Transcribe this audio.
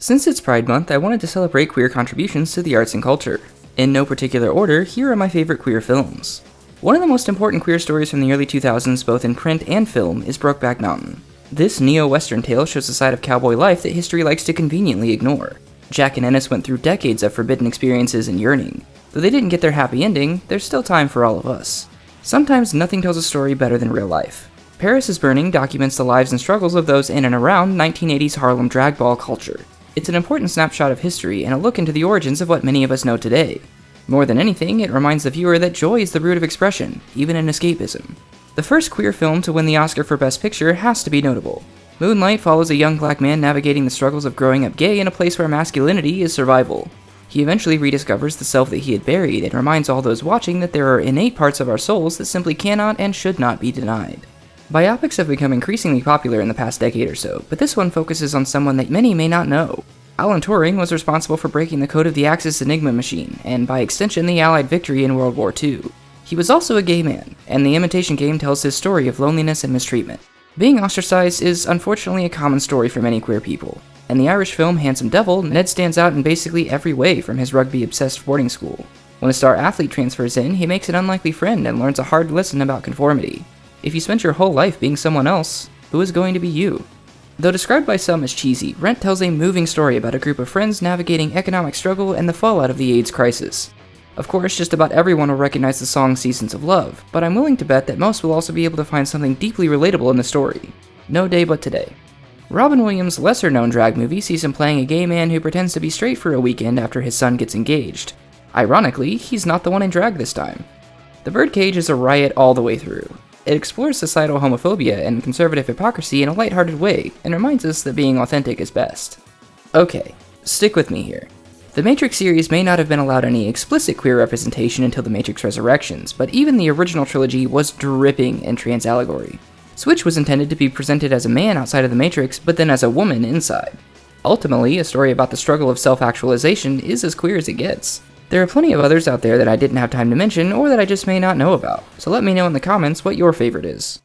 Since it's Pride Month, I wanted to celebrate queer contributions to the arts and culture. In no particular order, here are my favorite queer films. One of the most important queer stories from the early 2000s, both in print and film, is Brokeback Mountain. This neo-western tale shows a side of cowboy life that history likes to conveniently ignore. Jack and Ennis went through decades of forbidden experiences and yearning. Though they didn't get their happy ending, there's still time for all of us. Sometimes nothing tells a story better than real life. Paris is Burning documents the lives and struggles of those in and around 1980s Harlem drag ball culture. It's an important snapshot of history and a look into the origins of what many of us know today. More than anything, it reminds the viewer that joy is the root of expression, even in escapism. The first queer film to win the Oscar for Best Picture has to be notable. Moonlight follows a young black man navigating the struggles of growing up gay in a place where masculinity is survival. He eventually rediscovers the self that he had buried and reminds all those watching that there are innate parts of our souls that simply cannot and should not be denied. Biopics have become increasingly popular in the past decade or so, but this one focuses on someone that many may not know. Alan Turing was responsible for breaking the code of the Axis Enigma machine, and by extension the Allied victory in World War II. He was also a gay man, and The Imitation Game tells his story of loneliness and mistreatment. Being ostracized is unfortunately a common story for many queer people. In the Irish film Handsome Devil, Ned stands out in basically every way from his rugby-obsessed boarding school. When a star athlete transfers in, he makes an unlikely friend and learns a hard lesson about conformity. If you spent your whole life being someone else, who is going to be you? Though described by some as cheesy, Rent tells a moving story about a group of friends navigating economic struggle and the fallout of the AIDS crisis. Of course, just about everyone will recognize the song Seasons of Love, but I'm willing to bet that most will also be able to find something deeply relatable in the story. No Day But Today. Robin Williams' lesser-known drag movie sees him playing a gay man who pretends to be straight for a weekend after his son gets engaged. Ironically, he's not the one in drag this time. The Birdcage is a riot all the way through. It explores societal homophobia and conservative hypocrisy in a lighthearted way, and reminds us that being authentic is best. Okay, stick with me here. The Matrix series may not have been allowed any explicit queer representation until The Matrix Resurrections, but even the original trilogy was dripping in trans allegory. Switch was intended to be presented as a man outside of the Matrix, but then as a woman inside. Ultimately, a story about the struggle of self-actualization is as queer as it gets. There are plenty of others out there that I didn't have time to mention, or that I just may not know about, so let me know in the comments what your favorite is.